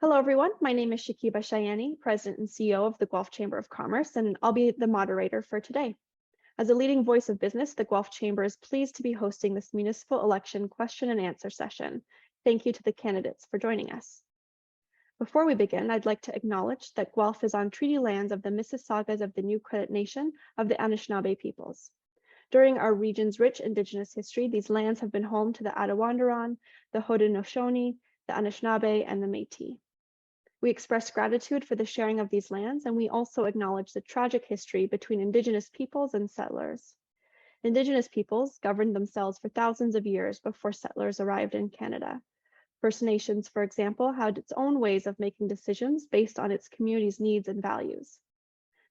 Hello, everyone. My name is Shakiba Shayani, President and CEO of the Guelph Chamber of Commerce, and I'll be the moderator for today. As a leading voice of business, the Guelph Chamber is pleased to be hosting this municipal election question and answer session. Thank you to the candidates for joining us. Before we begin, I'd like to acknowledge that Guelph is on treaty lands of the Mississaugas of the New Credit Nation of the Anishinaabe peoples. During our region's rich Indigenous history, these lands have been home to the Attawandaron, the Haudenosaunee, the Anishinaabe, and the Métis. We express gratitude for the sharing of these lands, and we also acknowledge the tragic history between Indigenous peoples and settlers. Indigenous peoples governed themselves for thousands of years before settlers arrived in Canada. First Nations, for example, had its own ways of making decisions based on its community's needs and values.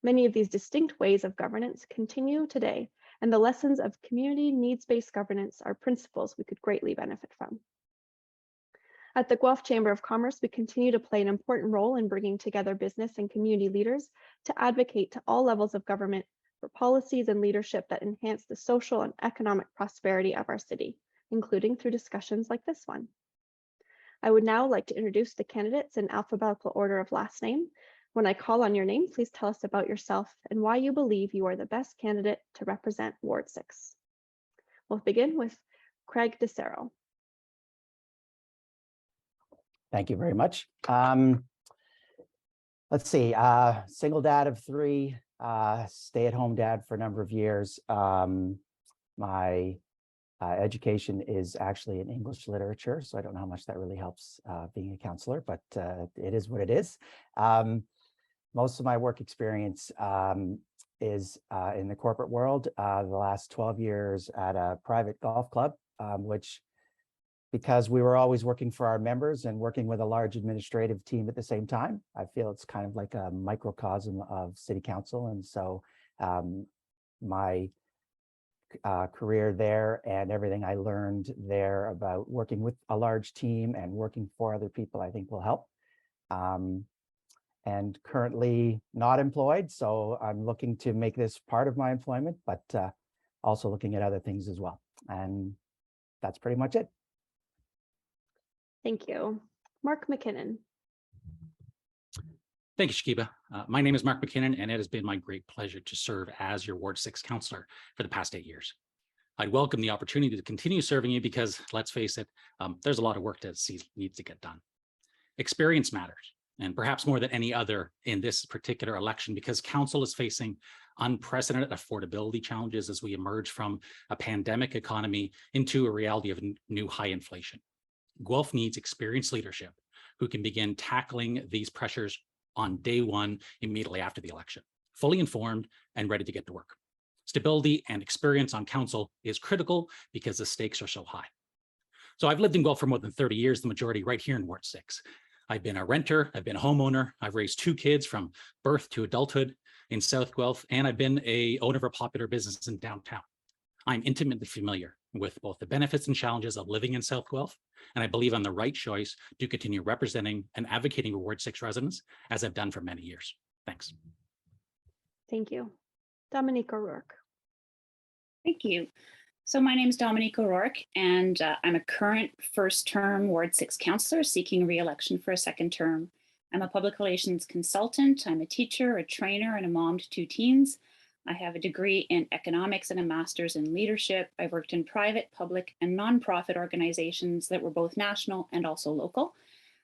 Many of these distinct ways of governance continue today, and the lessons of community needs-based governance are principles we could greatly benefit from. At the Guelph Chamber of Commerce, we continue to play an important role in bringing together business and community leaders to advocate to all levels of government for policies and leadership that enhance the social and economic prosperity of our city, including through discussions like this one. I would now like to introduce the candidates in alphabetical order of last name. When I call on your name, please tell us about yourself and why you believe you are the best candidate to represent Ward 6. We'll begin with Craig DeCero. Thank you very much. Let's see, single dad of 3, stay-at-home dad for a number of years. My education is actually in English literature, so I don't know how much that really helps being a counselor, but it is what it is. Most of my work experience is in the corporate world. The last 12 years at a private golf club, which, because we were always working for our members and working with a large administrative team at the same time, I feel it's kind of like a microcosm of city council. And so my career there and everything I learned there about working with a large team and working for other people, I think will help. And currently not employed, so I'm looking to make this part of my employment, but also looking at other things as well. And that's pretty much it. Thank you. Mark McKinnon. Thank you, Shakiba. My name is Mark McKinnon, and it has been my great pleasure to serve as your Ward 6 councillor for the past 8 years. I'd welcome the opportunity to continue serving you because, let's face it, there's a lot of work that needs to get done. Experience matters, and perhaps more than any other in this particular election, because council is facing unprecedented affordability challenges as we emerge from a pandemic economy into a reality of new high inflation. Guelph needs experienced leadership who can begin tackling these pressures on day one immediately after the election, fully informed and ready to get to work. Stability and experience on council is critical because the stakes are so high. So I've lived in Guelph for more than 30 years, the majority right here in Ward 6. I've been a renter, I've been a homeowner, I've raised 2 kids from birth to adulthood in South Guelph, and I've been an owner of a popular business in downtown. I'm intimately familiar with both the benefits and challenges of living in South Guelph, and I believe I'm the right choice to continue representing and advocating for Ward 6 residents, as I've done for many years. Thanks. Thank you. Dominique O'Rourke. Thank you. So my name is Dominique O'Rourke, and I'm a current first-term Ward 6 councillor seeking re-election for a second term. I'm a public relations consultant. I'm a teacher, a trainer, and a mom to 2 teens. I have a degree in economics and a master's in leadership. I've worked in private, public, and nonprofit organizations that were both national and also local.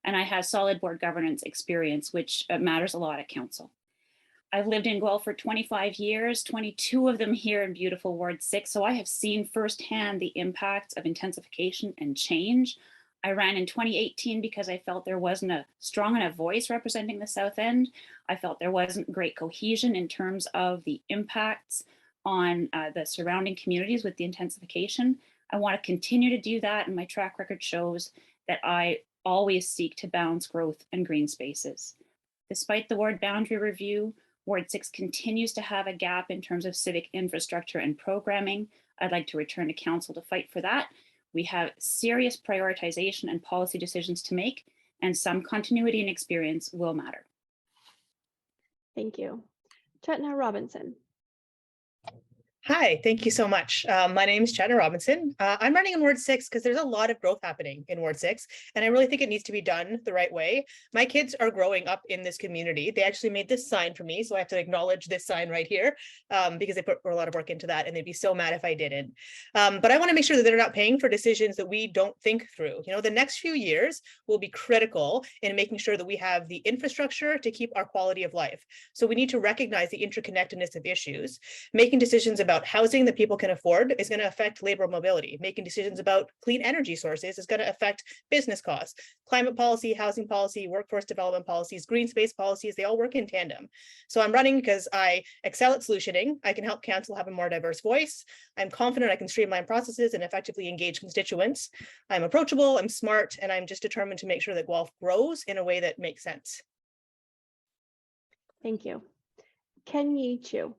And I have solid board governance experience, which matters a lot at council. I've lived in Guelph for 25 years, 22 of them here in beautiful Ward 6. So I have seen firsthand the impacts of intensification and change. I ran in 2018 because I felt there wasn't a strong enough voice representing the South End. I felt there wasn't great cohesion in terms of the impacts on the surrounding communities with the intensification. I want to continue to do that, and my track record shows that I always seek to balance growth and green spaces. Despite the ward boundary review, Ward 6 continues to have a gap in terms of civic infrastructure and programming. I'd like to return to council to fight for that. We have serious prioritization and policy decisions to make, and some continuity and experience will matter. Thank you. Chetna Robinson. Hi, thank you so much. My name is Chandra Robinson. I'm running in Ward 6 because there's a lot of growth happening in Ward 6, and I really think it needs to be done the right way. My kids are growing up in this community. They actually made this sign for me, so I have to acknowledge this sign right here because they put a lot of work into that, and they'd be so mad if I didn't. But I want to make sure that they're not paying for decisions that we don't think through. You know, the next few years will be critical in making sure that we have the infrastructure to keep our quality of life. So we need to recognize the interconnectedness of issues. Making decisions about housing that people can afford is going to affect labor mobility. Making decisions about clean energy sources is going to affect business costs. Climate policy, housing policy, workforce development policies, green space policies, they all work in tandem. So I'm running because I excel at solutioning. I can help council have a more diverse voice. I'm confident I can streamline processes and effectively engage constituents. I'm approachable, I'm smart, and I'm just determined to make sure that Guelph grows in a way that makes sense. Thank you. Ken Yi Chu.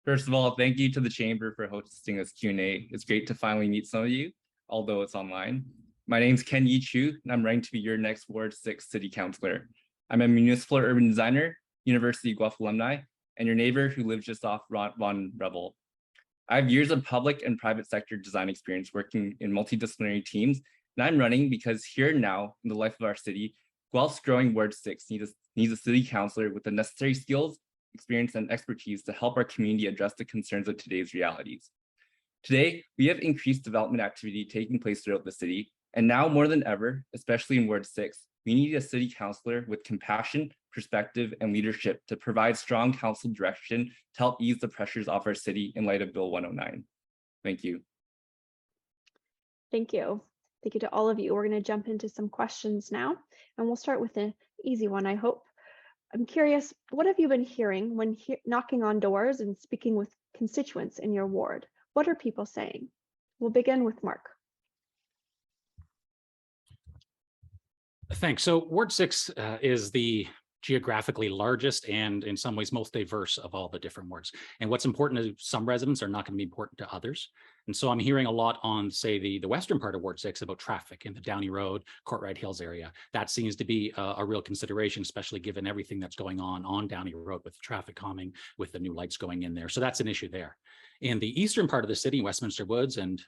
First of all, thank you to the Chamber for hosting this Q&A. It's great to finally meet some of you, although it's online. My name is Ken Yi Chu, and I'm running to be your next Ward 6 City Councillor. I'm a municipal urban designer, University of Guelph alumni, and your neighbor who lives just off Vaughan Revel. I have years of public and private sector design experience working in multidisciplinary teams, and I'm running because here and now, in the life of our city, Guelph's growing Ward 6 needs a city councillor with the necessary skills, experience, and expertise to help our community address the concerns of today's realities. Today, we have increased development activity taking place throughout the city, and now more than ever, especially in Ward 6, we need a city councillor with compassion, perspective, and leadership to provide strong council direction to help ease the pressures off our city in light of Bill 109. Thank you. Thank you. Thank you to all of you. We're going to jump into some questions now, and we'll start with an easy one, I hope. I'm curious, what have you been hearing when knocking on doors and speaking with constituents in your ward? What are people saying? We'll begin with Mark. Thanks. So Ward 6 is the geographically largest and in some ways most diverse of all the different wards. And what's important to some residents are not going to be important to others. And so I'm hearing a lot on, say, the western part of Ward 6 about traffic in the Downey Road, Courtright Hills area. That seems to be a real consideration, especially given everything that's going on Downey Road with traffic calming, with the new lights going in there. So that's an issue there. In the eastern part of the city, Westminster Woods and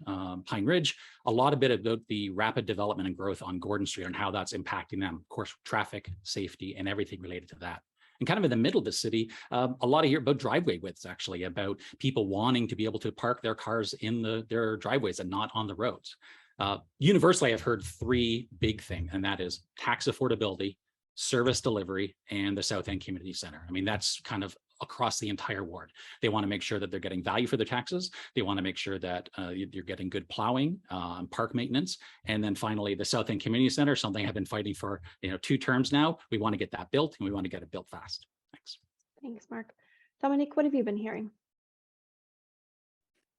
Pine Ridge, a lot of bit about the rapid development and growth on Gordon Street and how that's impacting them. Of course, traffic, safety, and everything related to that. And kind of in the middle of the city, a lot of here about driveway widths, actually, about people wanting to be able to park their cars in their driveways and not on the roads. Universally, I've heard three big things, and that is tax affordability, service delivery, and the South End Community Center. I mean, that's kind of across the entire ward. They want to make sure that they're getting value for their taxes. They want to make sure that you're getting good plowing, park maintenance. And then finally, the South End Community Center, something I've been fighting for 2 terms now. We want to get that built, and we want to get it built fast. Thanks. Thanks, Mark. Dominique, what have you been hearing?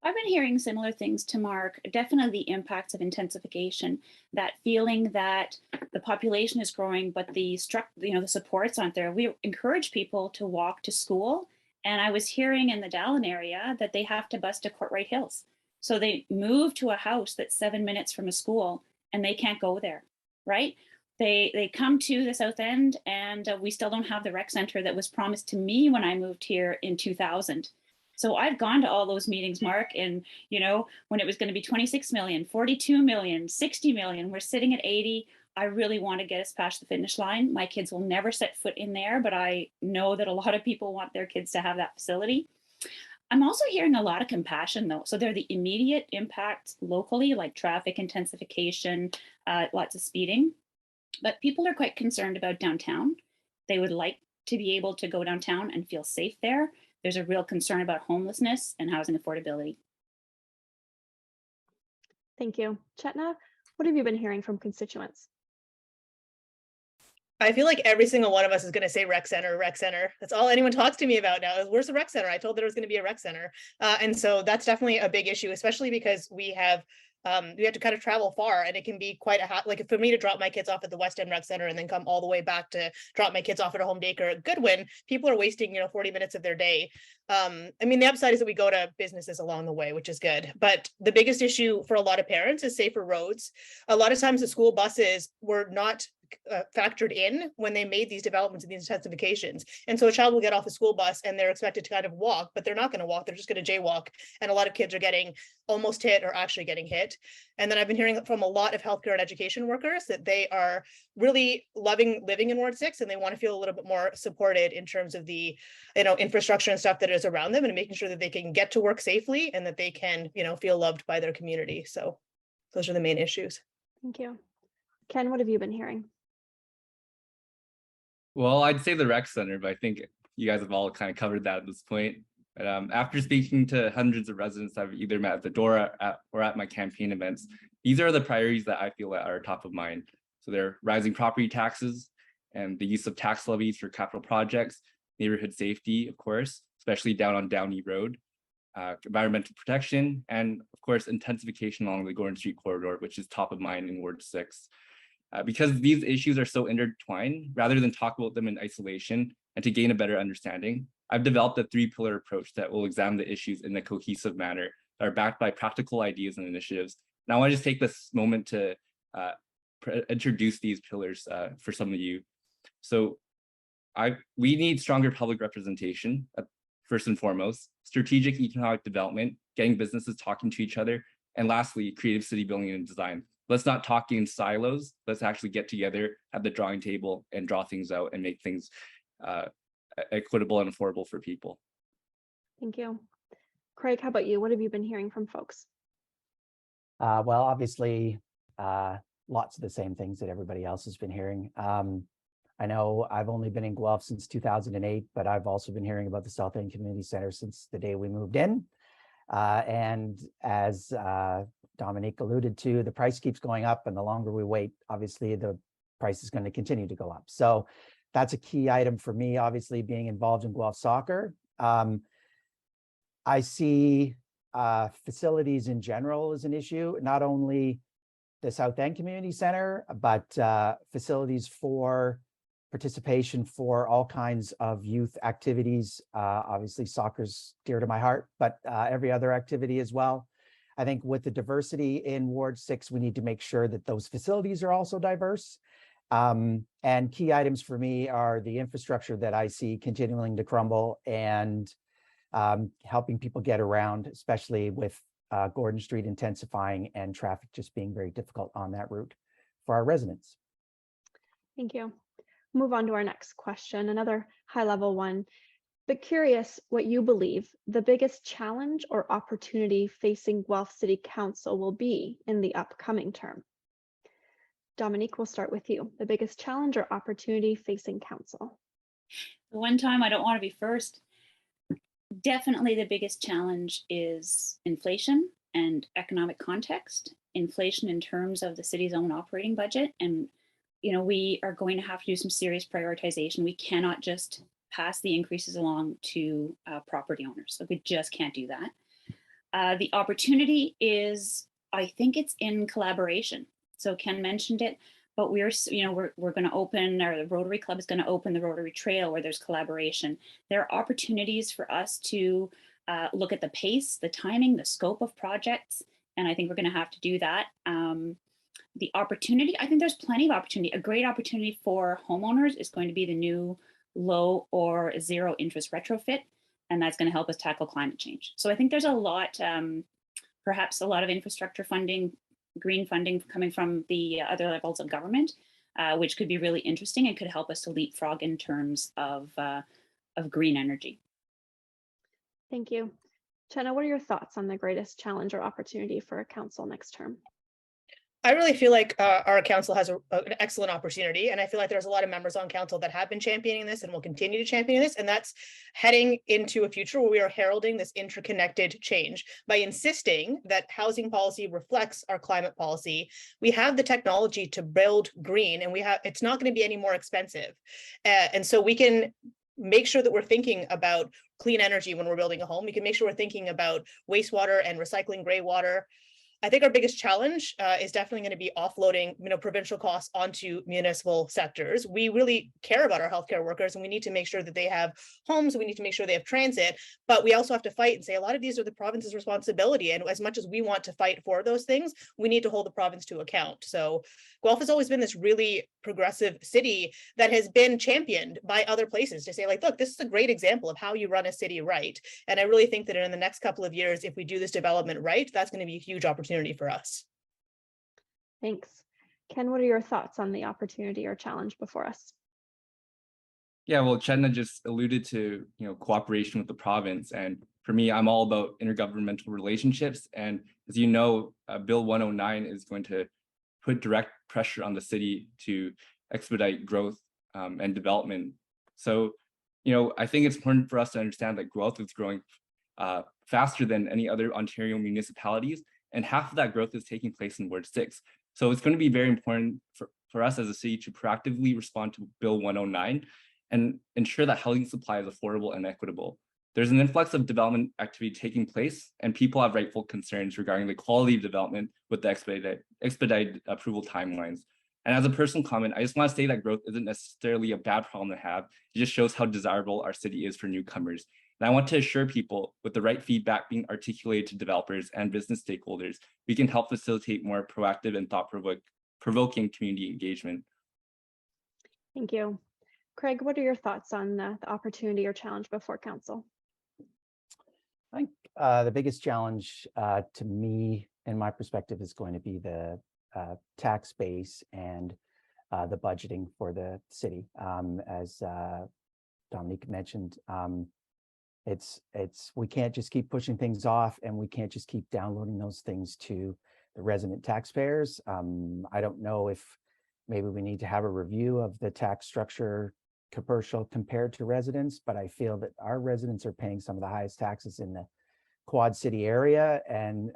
I've been hearing similar things to Mark, definitely the impacts of intensification, that feeling that the population is growing, but the supports aren't there. We encourage people to walk to school. And I was hearing in the Dallin area that they have to bus to Courtright Hills. So they move to a house that's 7 minutes from a school and they can't go there, right? They come to the South End and we still don't have the rec center that was promised to me when I moved here in 2000. So I've gone to all those meetings, Mark, and when it was going to be 26 million, 42 million, 60 million, we're sitting at 80. I really want to get us past the finish line. My kids will never set foot in there, but I know that a lot of people want their kids to have that facility. I'm also hearing a lot of compassion, though. So there are the immediate impacts locally, like traffic intensification, lots of speeding. But people are quite concerned about downtown. They would like to be able to go downtown and feel safe there. There's a real concern about homelessness and housing affordability. Thank you. Chetna, what have you been hearing from constituents? I feel like every single one of us is going to say rec center, rec center. That's all anyone talks to me about now is where's the rec center? I told there was going to be a rec center. And so that's definitely a big issue, especially because we have to kind of travel far, and it can be quite like for me to drop my kids off at the West End Rec Center and then come all the way back to drop my kids off at a home daycare at Goodwin, people are wasting 40 minutes of their day. I mean, the upside is that we go to businesses along the way, which is good. But the biggest issue for a lot of parents is safer roads. A lot of times the school buses were not factored in when they made these developments and these intensifications. And so a child will get off the school bus and they're expected to kind of walk, but they're not going to walk. They're just going to jaywalk. And a lot of kids are getting almost hit or actually getting hit. And then I've been hearing from a lot of healthcare and education workers that they are really loving living in Ward 6 and they want to feel a little bit more supported in terms of the, infrastructure and stuff that is around them and making sure that they can get to work safely and that they can, feel loved by their community. So those are the main issues. Thank you. Ken, what have you been hearing? Well, I'd say the rec center, but I think you guys have all kind of covered that at this point. But after speaking to hundreds of residents I've either met at the door or at my campaign events, these are the priorities that I feel that are top of mind. So they're rising property taxes and the use of tax levies for capital projects, neighborhood safety, of course, especially down on Downey Road, environmental protection, and of course, intensification along the Gordon Street corridor, which is top of mind in Ward 6. Because these issues are so intertwined, rather than talk about them in isolation and to gain a better understanding, I've developed a 3-pillar approach that will examine the issues in a cohesive manner that are backed by practical ideas and initiatives. And I want to just take this moment to introduce these pillars for some of you. So we need stronger public representation, first and foremost, strategic economic development, getting businesses talking to each other, and lastly, creative city building and design. Let's not talk in silos. Let's actually get together at the drawing table and draw things out and make things equitable and affordable for people. Thank you. Craig, how about you? What have you been hearing from folks? Well, obviously, lots of the same things that everybody else has been hearing. I know I've only been in Guelph since 2008, but I've also been hearing about the South End Community Center since the day we moved in. And as Dominique alluded to, the price keeps going up, and the longer we wait, obviously the price is going to continue to go up. So that's a key item for me, obviously being involved in Guelph soccer. I see facilities in general as an issue, not only the South End Community Center, but facilities for participation for all kinds of youth activities. Obviously, soccer's dear to my heart, but every other activity as well. I think with the diversity in Ward 6, we need to make sure that those facilities are also diverse. And key items for me are the infrastructure that I see continuing to crumble and helping people get around, especially with Gordon Street intensifying and traffic just being very difficult on that route for our residents. Thank you. Move on to our next question, another high-level one, but curious what you believe the biggest challenge or opportunity facing Guelph City Council will be in the upcoming term. Dominique, we'll start with you. The biggest challenge or opportunity facing council? The one time I don't want to be first. Definitely the biggest challenge is inflation and economic context. Inflation in terms of the city's own operating budget. And, we are going to have to do some serious prioritization. We cannot just pass the increases along to property owners. Like, we just can't do that. The opportunity is, I think it's in collaboration. So Ken mentioned it, but we're going to open, or the Rotary Club is going to open the Rotary Trail where there's collaboration. There are opportunities for us to look at the pace, the timing, the scope of projects, and I think we're going to have to do that. The opportunity, I think there's plenty of opportunity. A great opportunity for homeowners is going to be the new low or zero interest retrofit, and that's going to help us tackle climate change. So I think there's a lot, perhaps a lot of infrastructure funding, green funding coming from the other levels of government, which could be really interesting and could help us to leapfrog in terms of green energy. Thank you. Jenna, what are your thoughts on the greatest challenge or opportunity for council next term? I really feel like our council has an excellent opportunity, and I feel like there's a lot of members on council that have been championing this and will continue to champion this, and that's heading into a future where we are heralding this interconnected change by insisting that housing policy reflects our climate policy. We have the technology to build green, and it's not going to be any more expensive, and so we can make sure that we're thinking about clean energy when we're building a home. We can make sure we're thinking about wastewater and recycling gray water. I think our biggest challenge is definitely going to be offloading, provincial costs onto municipal sectors. We really care about our healthcare workers, and we need to make sure that they have homes. We need to make sure they have transit, but we also have to fight and say a lot of these are the province's responsibility. And as much as we want to fight for those things, we need to hold the province to account. So Guelph has always been this really progressive city that has been championed by other places to say, like, look, this is a great example of how you run a city right. And I really think that in the next couple of years, if we do this development right, that's going to be a huge opportunity for us. Thanks. Ken, what are your thoughts on the opportunity or challenge before us? Yeah, well, Chetna just alluded to, cooperation with the province. And for me, I'm all about intergovernmental relationships. And as you know, Bill 109 is going to put direct pressure on the city to expedite growth and development. So, I think it's important for us to understand that Guelph is growing faster than any other Ontario municipalities, and half of that growth is taking place in Ward 6. So it's going to be very important for us as a city to proactively respond to Bill 109 and ensure that housing supply is affordable and equitable. There's an influx of development activity taking place, and people have rightful concerns regarding the quality of development with the expedited approval timelines. And as a personal comment, I just want to say that growth isn't necessarily a bad problem to have. It just shows how desirable our city is for newcomers. And I want to assure people, with the right feedback being articulated to developers and business stakeholders, we can help facilitate more proactive and thought-provoking community engagement. Thank you. Craig, what are your thoughts on the opportunity or challenge before council? I think the biggest challenge to me, in my perspective, is going to be the tax base and the budgeting for the city. As Dominique mentioned, we can't just keep pushing things off, and we can't just keep downloading those things to the resident taxpayers. I don't know if maybe we need to have a review of the tax structure commercial compared to residents, but I feel that our residents are paying some of the highest taxes in the Quad City area and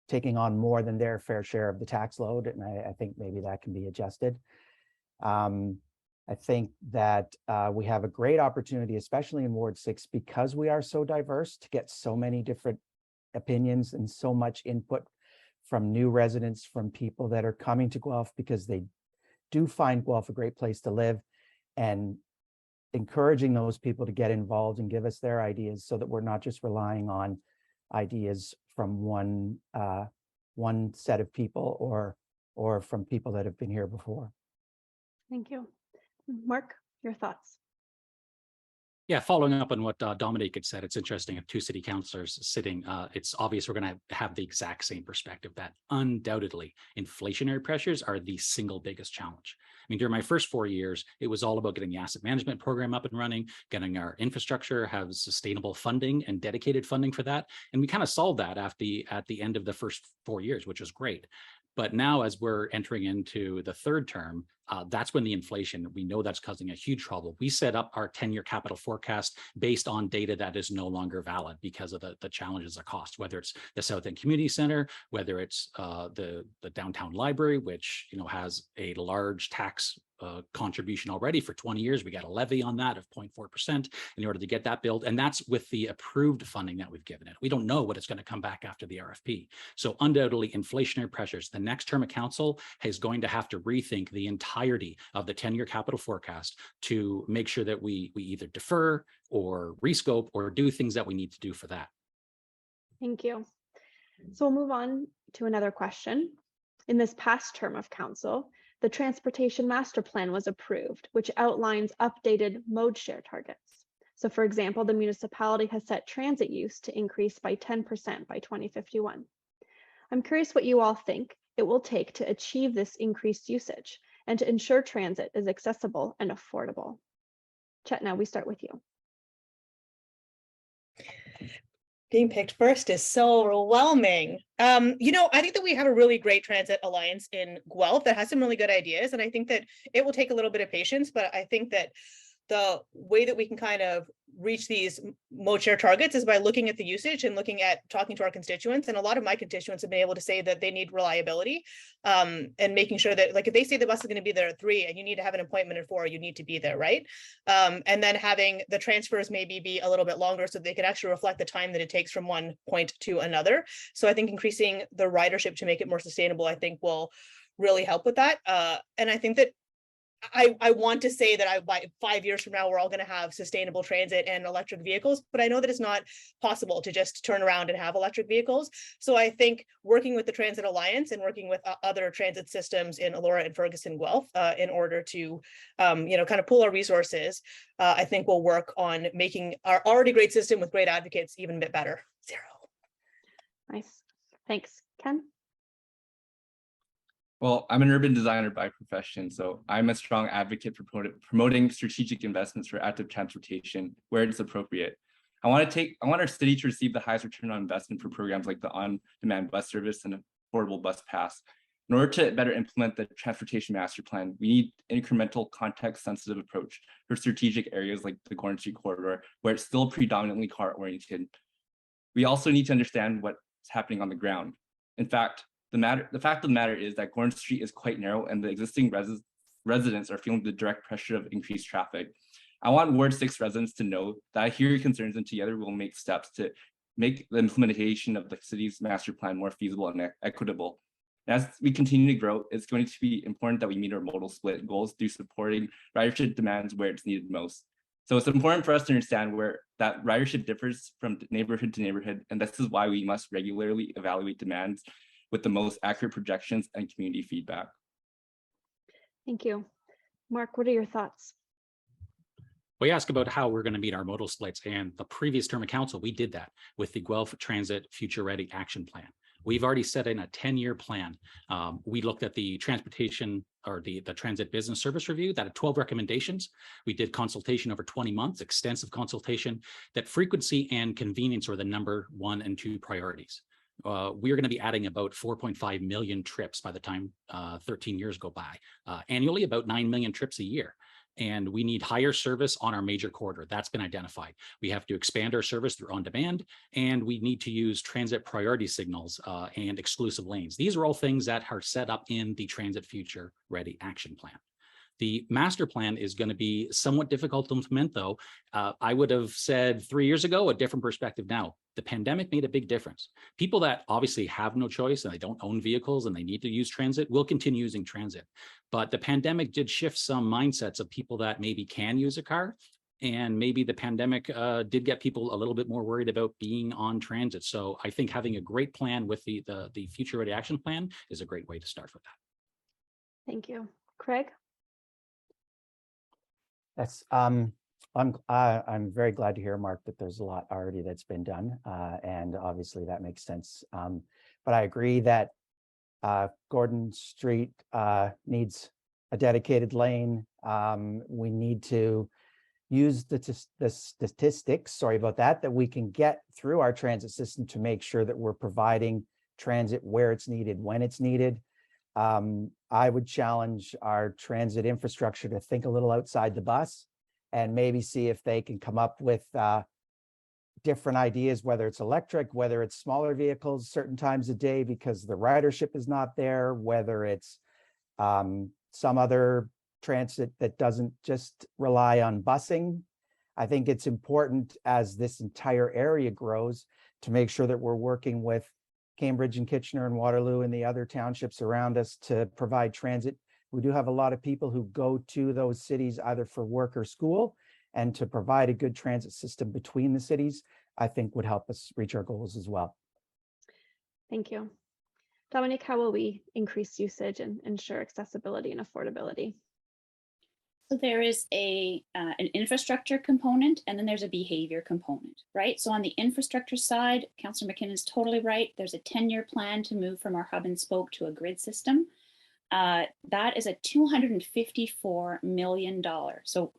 taking on more than their fair share of the tax load. And I think maybe that can be adjusted. I think that we have a great opportunity, especially in Ward 6, because we are so diverse, to get so many different opinions and so much input from new residents, from people that are coming to Guelph because they do find Guelph a great place to live, and encouraging those people to get involved and give us their ideas so that we're not just relying on ideas from one set of people or from people that have been here before. Thank you. Mark, your thoughts? Yeah, following up on what Dominique had said, it's interesting if two city councilors sitting, it's obvious we're going to have the exact same perspective that undoubtedly inflationary pressures are the single biggest challenge. I mean, during my first 4 years, it was all about getting the asset management program up and running, getting our infrastructure, have sustainable funding and dedicated funding for that. And we kind of solved that at the end of the first 4 years, which was great. But now, as we're entering into the third term, that's when the inflation, we know that's causing a huge trouble. We set up our 10-year capital forecast based on data that is no longer valid because of the challenges of cost, whether it's the South End Community Center, whether it's the downtown library, which has a large tax contribution already for 20 years. We got a levy on that of 0.4% in order to get that built. And that's with the approved funding that we've given it. We don't know what it's going to come back after the RFP. So undoubtedly inflationary pressures. The next term of council is going to have to rethink the entirety of the 10-year capital forecast to make sure that we either defer or rescope or do things that we need to do for that. Thank you. So we'll move on to another question. In this past term of council, the Transportation Master Plan was approved, which outlines updated mode share targets. So for example, the municipality has set transit use to increase by 10% by 2051. I'm curious what you all think it will take to achieve this increased usage and to ensure transit is accessible and affordable. Chetna, we start with you. Being picked first is so overwhelming. I think that we have a really great transit alliance in Guelph that has some really good ideas. And I think that it will take a little bit of patience, but I think that the way that we can kind of reach these mode share targets is by looking at the usage and looking at talking to our constituents. And a lot of my constituents have been able to say that they need reliability, and making sure that, like, if they say the bus is going to be there at 3 and you need to have an appointment at 4, you need to be there, right? And then having the transfers maybe be a little bit longer so they can actually reflect the time that it takes from one point to another. So I think increasing the ridership to make it more sustainable, I think, will really help with that. And I think that I want to say that by 5 years from now, we're all going to have sustainable transit and electric vehicles, but I know that it's not possible to just turn around and have electric vehicles. So I think working with the Transit Alliance and working with other transit systems in Elora and Ferguson, Guelph, in order to, kind of pool our resources, I think will work on making our already great system with great advocates even a bit better. 0. Nice. Thanks. Ken? Well, I'm an urban designer by profession, so I'm a strong advocate for promoting strategic investments for active transportation where it's appropriate. I want our city to receive the highest return on investment for programs like the on-demand bus service and affordable bus pass. In order to better implement the transportation master plan, we need incremental context-sensitive approach for strategic areas like the Gordon Street corridor, where it's still predominantly car-oriented. We also need to understand what's happening on the ground. In fact, the fact of the matter is that Gordon Street is quite narrow and the existing residents are feeling the direct pressure of increased traffic. I want Ward 6 residents to know that I hear your concerns and together we'll make steps to make the implementation of the city's master plan more feasible and equitable. As we continue to grow, it's going to be important that we meet our modal split goals through supporting ridership demands where it's needed most. So it's important for us to understand where that ridership differs from neighborhood to neighborhood, and this is why we must regularly evaluate demands with the most accurate projections and community feedback. Thank you. Mark, what are your thoughts? We ask about how we're going to meet our modal splits, and the previous term of council, we did that with the Guelph Transit Future Ready Action Plan. We've already set in a 10-year plan. We looked at the transportation or the transit business service review that had 12 recommendations. We did consultation over 20 months, extensive consultation, that frequency and convenience were the number 1 and 2 priorities. We are going to be adding about 4.5 million trips by the time 13 years go by. Annually, about 9 million trips a year. And we need higher service on our major corridor. That's been identified. We have to expand our service through on-demand, and we need to use transit priority signals and exclusive lanes. These are all things that are set up in the Transit Future Ready Action Plan. The master plan is going to be somewhat difficult to implement, though. I would have said 3 years ago, a different perspective now. The pandemic made a big difference. People that obviously have no choice and they don't own vehicles and they need to use transit will continue using transit. But the pandemic did shift some mindsets of people that maybe can use a car. And maybe the pandemic did get people a little bit more worried about being on transit. So I think having a great plan with the Future Ready Action Plan is a great way to start with that. Thank you. Craig? That's I'm very glad to hear, Mark, that there's a lot already that's been done, and obviously that makes sense. But I agree that Gordon Street needs a dedicated lane. We need to use the statistics, sorry about that, that we can get through our transit system to make sure that we're providing transit where it's needed, when it's needed. I would challenge our transit infrastructure to think a little outside the bus and maybe see if they can come up with different ideas, whether it's electric, whether it's smaller vehicles certain times a day because the ridership is not there, whether it's some other transit that doesn't just rely on busing. I think it's important as this entire area grows to make sure that we're working with Cambridge and Kitchener and Waterloo and the other townships around us to provide transit. We do have a lot of people who go to those cities either for work or school, and to provide a good transit system between the cities, I think would help us reach our goals as well. Thank you. Dominique, how will we increase usage and ensure accessibility and affordability? So there is an infrastructure component, and then there's a behavior component, right? So on the infrastructure side, Councillor McKinnon is totally right. There's a 10-year plan to move from our hub and spoke to a grid system. That is a $254 million, so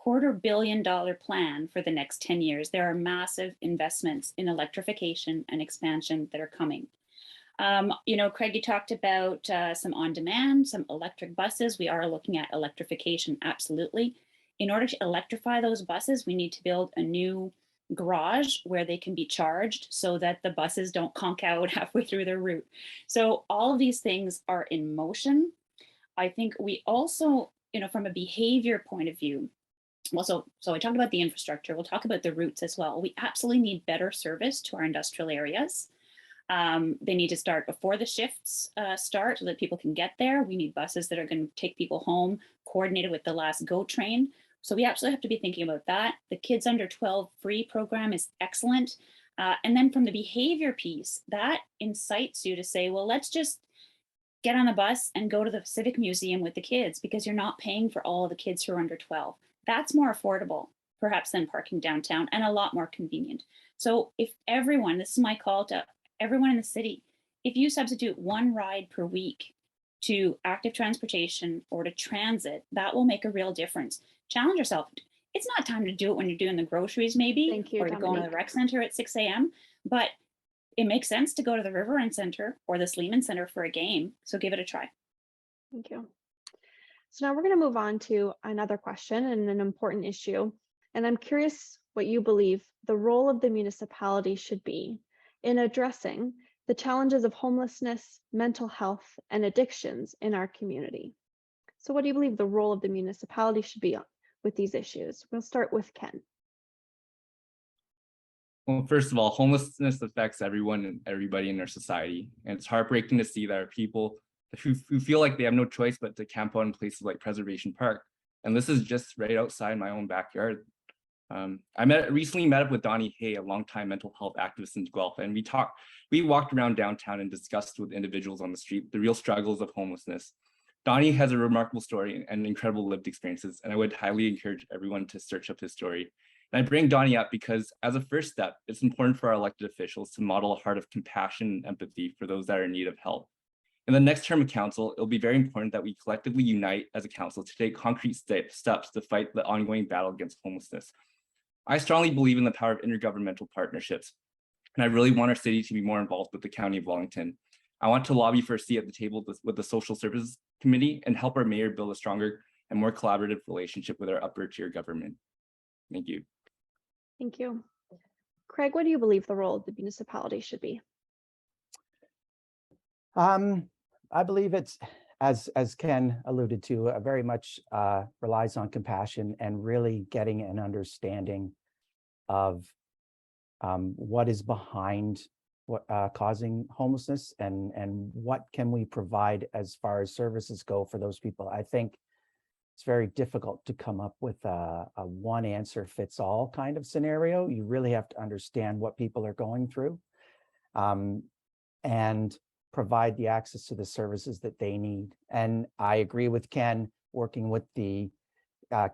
$250 million plan for the next 10 years. There are massive investments in electrification and expansion that are coming. Craig, you talked about some on-demand, some electric buses. We are looking at electrification, absolutely. In order to electrify those buses, we need to build a new garage where they can be charged so that the buses don't conk out halfway through their route. So all of these things are in motion. I think we also, from a behavior point of view, well, so I talked about the infrastructure. We'll talk about the routes as well. We absolutely need better service to our industrial areas. They need to start before the shifts start so that people can get there. We need buses that are going to take people home, coordinated with the last GO train. So we absolutely have to be thinking about that. The Kids Under 12 free program is excellent. And then from the behavior piece, that incites you to say, well, let's just get on a bus and go to the Civic Museum with the kids because you're not paying for all of the kids who are under 12. That's more affordable, perhaps, than parking downtown and a lot more convenient. So if everyone, this is my call to everyone in the city, if you substitute one ride per week to active transportation or to transit, that will make a real difference. Challenge yourself. It's not time to do it when you're doing the groceries, maybe, Thank you, or you're going to the Dominique. rec center at 6 a.m. But it makes sense to go to the River End Center or the Sleeman Center for a game. So give it a try. Thank you. So now we're going to move on to another question and an important issue. And I'm curious what you believe the role of the municipality should be in addressing the challenges of homelessness, mental health, and addictions in our community. So what do you believe the role of the municipality should be with these issues? We'll start with Ken. Well, first of all, homelessness affects everyone and everybody in our society. And it's heartbreaking to see that people who feel like they have no choice but to camp out in places like Preservation Park. And this is just right outside my own backyard. I recently met up with Donnie Hay, a longtime mental health activist in Guelph, and we walked around downtown and discussed with individuals on the street the real struggles of homelessness. Donnie has a remarkable story and incredible lived experiences, and I would highly encourage everyone to search up his story. And I bring Donnie up because as a first step, it's important for our elected officials to model a heart of compassion and empathy for those that are in need of help. In the next term of council, it'll be very important that we collectively unite as a council to take concrete steps to fight the ongoing battle against homelessness. I strongly believe in the power of intergovernmental partnerships, and I really want our city to be more involved with the County of Wellington. I want to lobby for a seat at the table with the Social Services Committee and help our mayor build a stronger and more collaborative relationship with our upper tier government. Thank you. Thank you. Craig, what do you believe the role of the municipality should be? I believe it's, as Ken alluded to, very much relies on compassion and really getting an understanding of what is behind what causing homelessness and what can we provide as far as services go for those people. I think it's very difficult to come up with a one answer fits all kind of scenario. You really have to understand what people are going through and provide the access to the services that they need. And I agree with Ken, working with the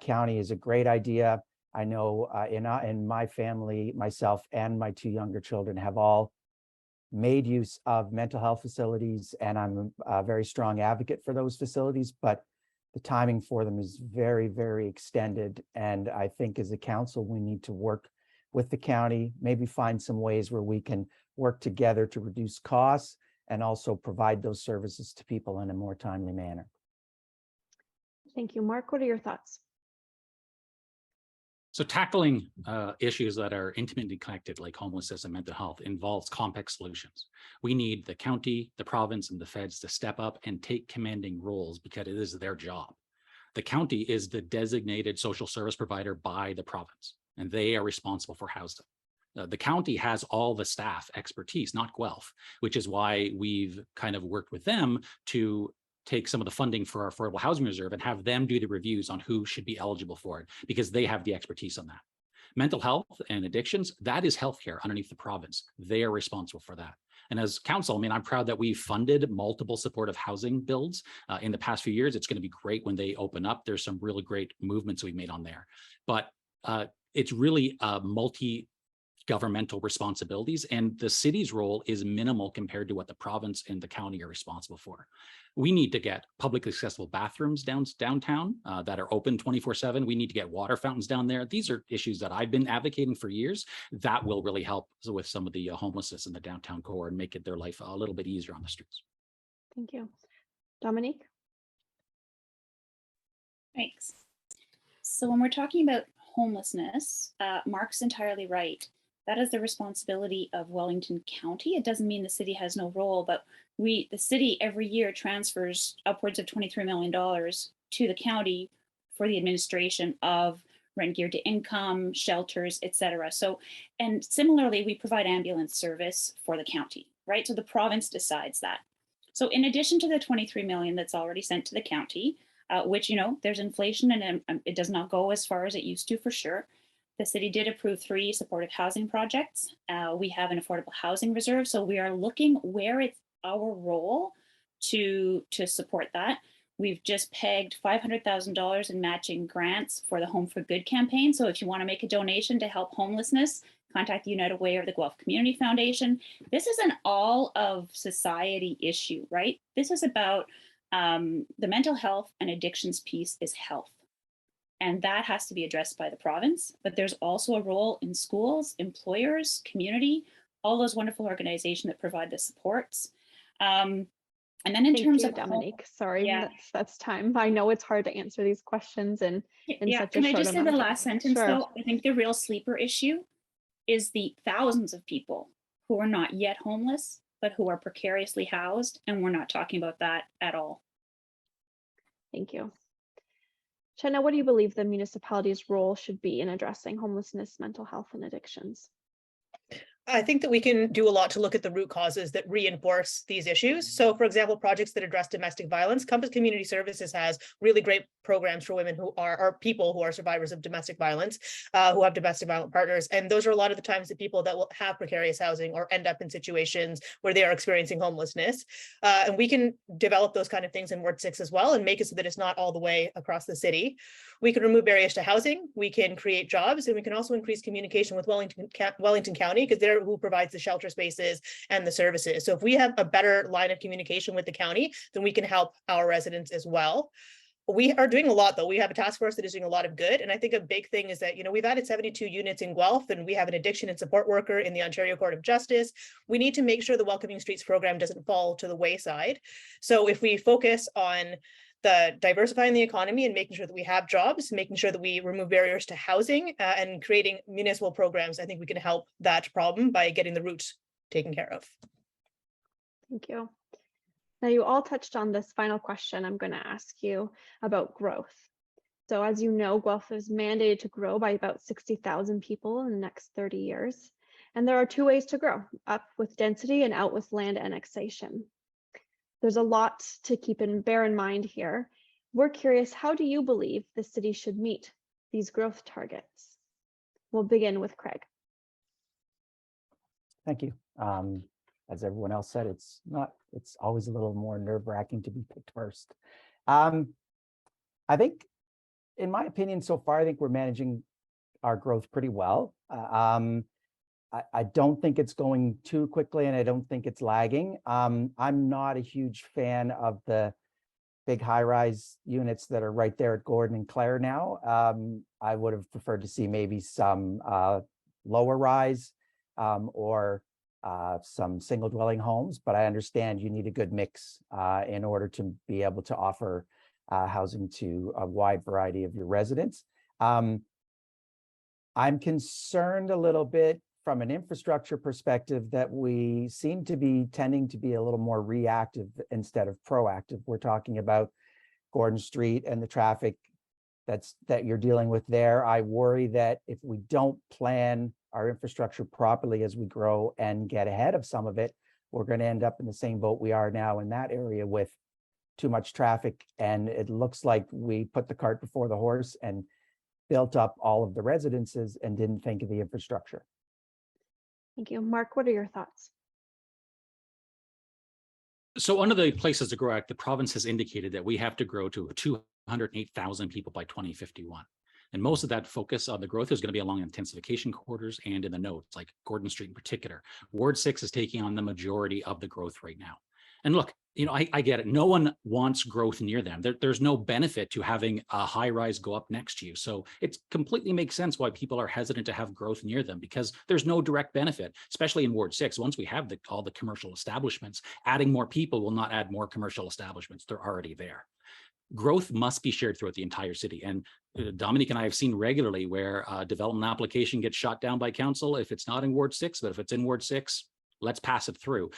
county is a great idea. I know in my family, myself and my two younger children have all made use of mental health facilities, and I'm a very strong advocate for those facilities, but the timing for them is very, very extended. And I think as a council, we need to work with the county, maybe find some ways where we can work together to reduce costs and also provide those services to people in a more timely manner. Thank you. Mark, what are your thoughts? So tackling issues that are intimately connected, like homelessness and mental health, involves complex solutions. We need the county, the province, and the feds to step up and take commanding roles because it is their job. The county is the designated social service provider by the province, and they are responsible for housing. The county has all the staff expertise, not Guelph, which is why we've kind of worked with them to take some of the funding for our affordable housing reserve and have them do the reviews on who should be eligible for it, because they have the expertise on that. Mental health and addictions, that is healthcare underneath the province. They are responsible for that. And as council, I mean, I'm proud that we've funded multiple supportive housing builds in the past few years. It's going to be great when they open up. There's some really great movements we've made on there. But it's really multi-governmental responsibilities, and the city's role is minimal compared to what the province and the county are responsible for. We need to get publicly accessible bathrooms downtown that are open 24/7. We need to get water fountains down there. These are issues that I've been advocating for years. That will really help with some of the homelessness in the downtown core and make it their life a little bit easier on the streets. Thank you. Dominique? Thanks. So when we're talking about homelessness, Mark's entirely right. That is the responsibility of Wellington County. It doesn't mean the city has no role, but the city every year transfers upwards of $23 million to the county for the administration of rent geared to income, shelters, etc. So, and similarly, we provide ambulance service for the county, right? So the province decides that. So in addition to the 23 million that's already sent to the county, which, there's inflation and it does not go as far as it used to for sure. The city did approve 3 supportive housing projects. We have an affordable housing reserve. So we are looking where it's our role to support that. We've just pegged $500,000 in matching grants for the Home for Good campaign. So if you want to make a donation to help homelessness, contact the United Way or the Guelph Community Foundation. This is an all of society issue, right? This is about the mental health and addictions piece is health. And that has to be addressed by the province. But there's also a role in schools, employers, community, all those wonderful organizations that provide the supports. And then in terms of Dominique, sorry, yeah. that's time. I know it's hard to answer these questions in such a Can short I just say the amount of last time. sentence Sure. though? I think the real sleeper issue is the thousands of people who are not yet homeless, but who are precariously housed. And we're not talking about that at all. Thank you. Shanna, what do you believe the municipality's role should be in addressing homelessness, mental health, and addictions? I think that we can do a lot to look at the root causes that reinforce these issues. So for example, projects that address domestic violence, Compass Community Services has really great programs for women who are, or people who are survivors of domestic violence, who have domestic violent partners. And those are a lot of the times the people that will have precarious housing or end up in situations where they are experiencing homelessness. And we can develop those kind of things in Ward 6 as well and make it so that it's not all the way across the city. We can remove barriers to housing, we can create jobs, and we can also increase communication with Wellington County, because they're who provides the shelter spaces and the services. So if we have a better line of communication with the county, then we can help our residents as well. We are doing a lot though. We have a task force that is doing a lot of good. And I think a big thing is that, we've added 72 units in Guelph, and we have an addiction and support worker in the Ontario Court of Justice. We need to make sure the Welcoming Streets program doesn't fall to the wayside. So if we focus on the diversifying the economy and making sure that we have jobs, making sure that we remove barriers to housing and creating municipal programs, I think we can help that problem by getting the roots taken care of. Thank you. Now, you all touched on this final question I'm going to ask you about growth. So as you know, Guelph is mandated to grow by about 60,000 people in the next 30 years. And there are 2 ways to grow, up with density and out with land annexation. There's a lot to bear in mind here. We're curious, how do you believe the city should meet these growth targets? We'll begin with Craig. Thank you. As everyone else said, it's always a little more nerve-wracking to be picked first. I think, in my opinion, so far, I think we're managing our growth pretty well. I don't think it's going too quickly, and I don't think it's lagging. I'm not a huge fan of the big high-rise units that are right there at Gordon and Clare now. I would have preferred to see maybe some lower rise or some single dwelling homes, but I understand you need a good mix in order to be able to offer housing to a wide variety of your residents. I'm concerned a little bit from an infrastructure perspective that we seem to be tending to be a little more reactive instead of proactive. We're talking about Gordon Street and the traffic that you're dealing with there. I worry that if we don't plan our infrastructure properly as we grow and get ahead of some of it, we're going to end up in the same boat we are now in that area with too much traffic. And it looks like we put the cart before the horse and built up all of the residences and didn't think of the infrastructure. Thank you. Mark, what are your thoughts? So under the Places to Grow Act, the province has indicated that we have to grow to 208,000 people by 2051. And most of that focus on the growth is going to be along intensification corridors and in the nodes, like Gordon Street in particular. Ward 6 is taking on the majority of the growth right now. And look, I get it. No one wants growth near them. There's no benefit to having a high rise go up next to you. So it completely makes sense why people are hesitant to have growth near them, because there's no direct benefit, especially in Ward 6. Once we have all the commercial establishments, adding more people will not add more commercial establishments. They're already there. Growth must be shared throughout the entire city. And Dominique and I have seen regularly where a development application gets shot down by council if it's not in Ward 6, but if it's in Ward 6, let's pass it through.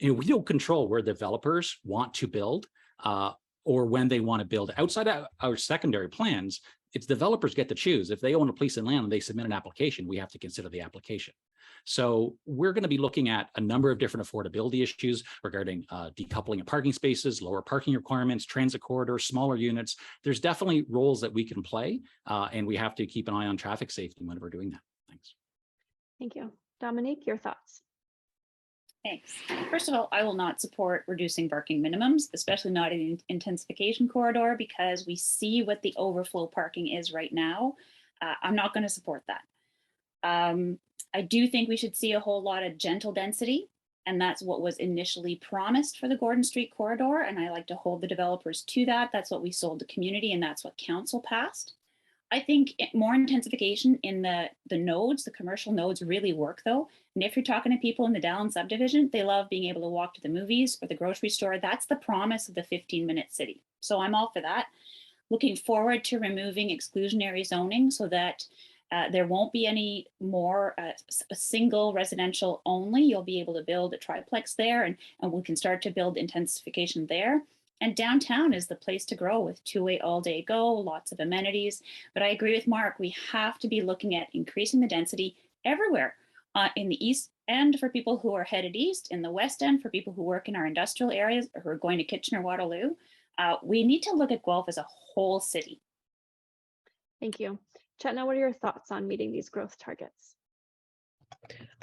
We don't control where developers want to build or when they want to build. Outside of our secondary plans, it's developers get to choose. If they own a piece of land and they submit an application, we have to consider the application. So we're going to be looking at a number of different affordability issues regarding decoupling of parking spaces, lower parking requirements, transit corridors, smaller units. There's definitely roles that we can play, and we have to keep an eye on traffic safety when we're doing that. Thanks. Thank you. Dominique, your thoughts? Thanks. First of all, I will not support reducing parking minimums, especially not in an intensification corridor, because we see what the overflow parking is right now. I'm not going to support that. I do think we should see a whole lot of gentle density, and that's what was initially promised for the Gordon Street corridor, and I like to hold the developers to that. That's what we sold the community, and that's what council passed. I think more intensification in the nodes, the commercial nodes, really work though. And if you're talking to people in the Dallin subdivision, they love being able to walk to the movies or the grocery store. That's the promise of the 15-minute city. So I'm all for that. Looking forward to removing exclusionary zoning so that there won't be any more a single residential only. You'll be able to build a triplex there, and we can start to build intensification there. And downtown is the place to grow with two-way all-day go, lots of amenities. But I agree with Mark, we have to be looking at increasing the density everywhere in the east end for people who are headed east, in the west end for people who work in our industrial areas or who are going to Kitchener-Waterloo. We need to look at Guelph as a whole city. Thank you. Chetna, what are your thoughts on meeting these growth targets?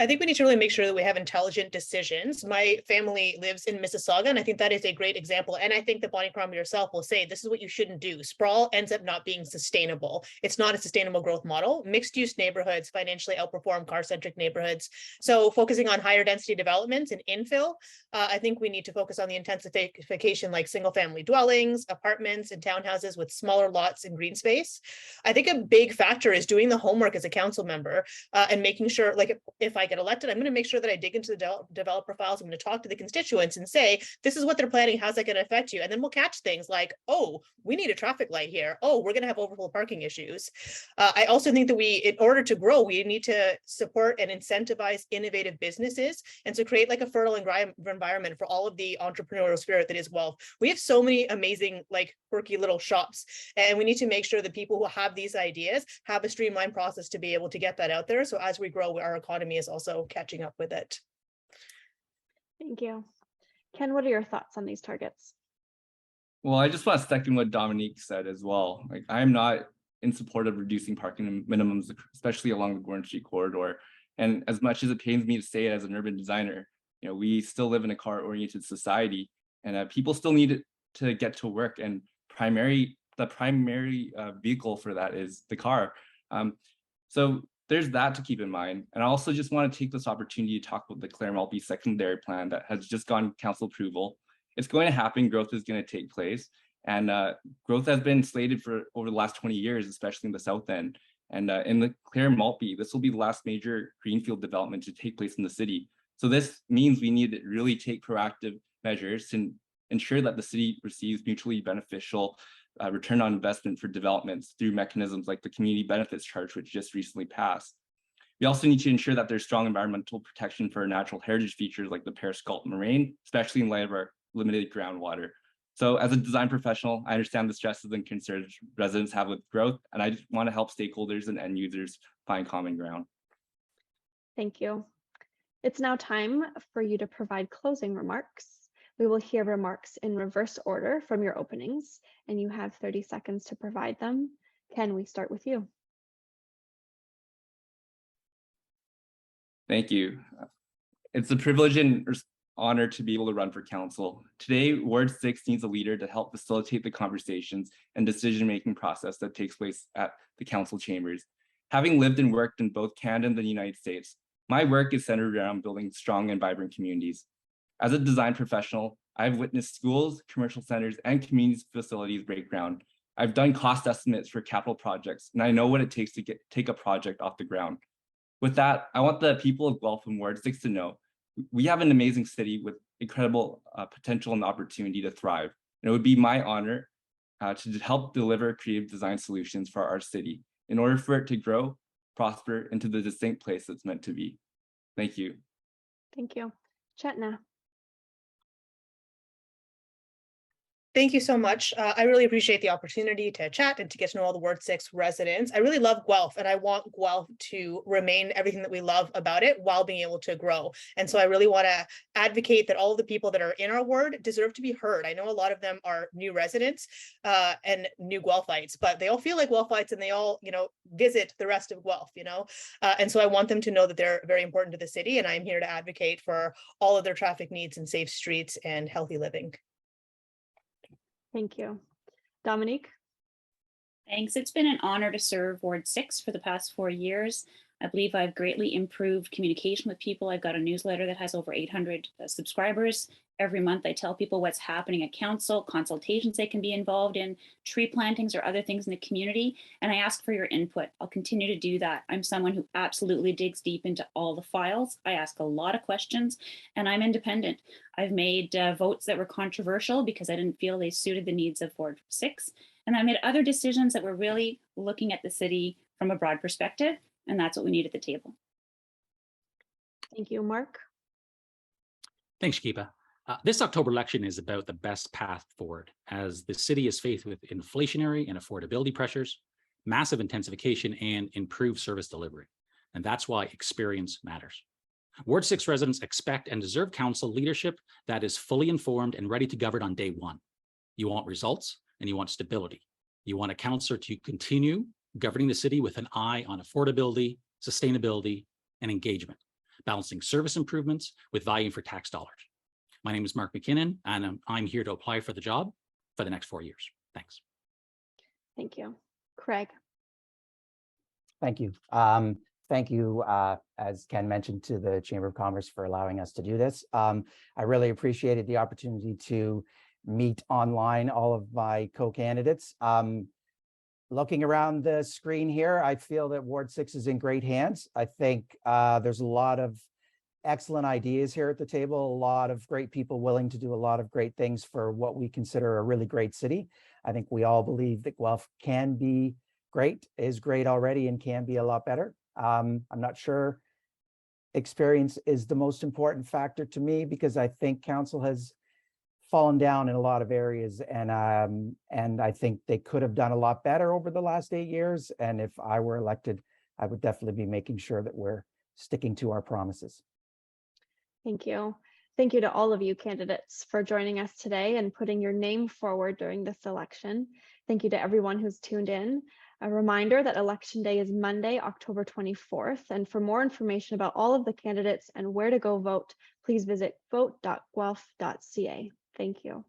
I think we need to really make sure that we have intelligent decisions. My family lives in Mississauga, and I think that is a great example. And I think that Bonnie Crombie herself will say, this is what you shouldn't do. Sprawl ends up not being sustainable. It's not a sustainable growth model. Mixed use neighborhoods financially outperform car-centric neighborhoods. So focusing on higher density developments and infill, I think we need to focus on the intensification like single family dwellings, apartments, and townhouses with smaller lots and green space. I think a big factor is doing the homework as a council member and making sure, like, if I get elected, I'm going to make sure that I dig into the developer files. I'm going to talk to the constituents and say, this is what they're planning. How's that going to affect you? And then we'll catch things like, oh, we need a traffic light here. Oh, we're going to have overflow parking issues. I also think that in order to grow, we need to support and incentivize innovative businesses. And so create like a fertile environment for all of the entrepreneurial spirit that is Guelph. We have so many amazing, like quirky little shops, and we need to make sure that people who have these ideas have a streamlined process to be able to get that out there. So as we grow, our economy is also catching up with it. Thank you. Ken, what are your thoughts on these targets? Well, I just want to second what Dominique said as well. Like, I'm not in support of reducing parking minimums, especially along the Gordon Street corridor. And as much as it pains me to say it as an urban designer, we still live in a car-oriented society, and people still need to get to work. And the primary vehicle for that is the car. So there's that to keep in mind. And I also just want to take this opportunity to talk about the Clare Maltby secondary plan that has just gone council approval. It's going to happen. Growth is going to take place. And growth has been slated for over the last 20 years, especially in the south end. And in the Clare Maltby, this will be the last major greenfield development to take place in the city. So this means we need to really take proactive measures to ensure that the city receives mutually beneficial return on investment for developments through mechanisms like the community benefits charge, which just recently passed. We also need to ensure that there's strong environmental protection for natural heritage features like the Periscalt Moraine, especially in light of our limited groundwater. So as a design professional, I understand the stresses and concerns residents have with growth, and I just want to help stakeholders and end users find common ground. Thank you. It's now time for you to provide closing remarks. We will hear remarks in reverse order from your openings, and you have 30 seconds to provide them. Ken, we start with you. Thank you. It's a privilege and honor to be able to run for council. Today, Ward 6 needs a leader to help facilitate the conversations and decision-making process that takes place at the council chambers. Having lived and worked in both Canada and the United States, my work is centered around building strong and vibrant communities. As a design professional, I've witnessed schools, commercial centers, and community facilities break ground. I've done cost estimates for capital projects, and I know what it takes to take a project off the ground. With that, I want the people of Guelph and Ward 6 to know we have an amazing city with incredible potential and opportunity to thrive. And it would be my honor to help deliver creative design solutions for our city in order for it to grow, prosper into the distinct place it's meant to be. Thank you. Thank you. Chetna. Thank you so much. I really appreciate the opportunity to chat and to get to know all the Ward 6 residents. I really love Guelph, and I want Guelph to remain everything that we love about it while being able to grow. And so I really want to advocate that all of the people that are in our ward deserve to be heard. I know a lot of them are new residents and new Guelphites, but they all feel like Guelphites and they all, visit the rest of Guelph, and so I want them to know that they're very important to the city, and I'm here to advocate for all of their traffic needs and safe streets and healthy living. Thank you. Dominique. Thanks. It's been an honor to serve Ward 6 for the past 4 years. I believe I've greatly improved communication with people. I've got a newsletter that has over 800 subscribers. Every month I tell people what's happening at council, consultations they can be involved in, tree plantings or other things in the community, and I ask for your input. I'll continue to do that. I'm someone who absolutely digs deep into all the files. I ask a lot of questions, and I'm independent. I've made votes that were controversial because I didn't feel they suited the needs of Ward 6, and I made other decisions that were really looking at the city from a broad perspective, and that's what we need at the table. Thank you. Mark. Thanks, Shakibah. This October election is about the best path forward as the city is faced with inflationary and affordability pressures, massive intensification, and improved service delivery. And that's why experience matters. Ward 6 residents expect and deserve council leadership that is fully informed and ready to govern on day one. You want results and you want stability. You want a councillor to continue governing the city with an eye on affordability, sustainability, and engagement, balancing service improvements with value for tax dollars. My name is Mark McKinnon, and I'm here to apply for the job for the next 4 years. Thanks. Thank you. Craig. Thank you. Thank you, as Ken mentioned, to the Chamber of Commerce for allowing us to do this. I really appreciated the opportunity to meet online all of my co-candidates. Looking around the screen here, I feel that Ward 6 is in great hands. I think there's a lot of excellent ideas here at the table, a lot of great people willing to do a lot of great things for what we consider a really great city. I think we all believe that Guelph can be great, is great already, and can be a lot better. I'm not sure experience is the most important factor to me because I think council has fallen down in a lot of areas, and I think they could have done a lot better over the last 8 years. And if I were elected, I would definitely be making sure that we're sticking to our promises. Thank you. Thank you to all of you candidates for joining us today and putting your name forward during this election. Thank you to everyone who's tuned in. A reminder that Election Day is Monday, October 24th. And for more information about all of the candidates and where to go vote, please visit vote.guelph.ca. Thank you.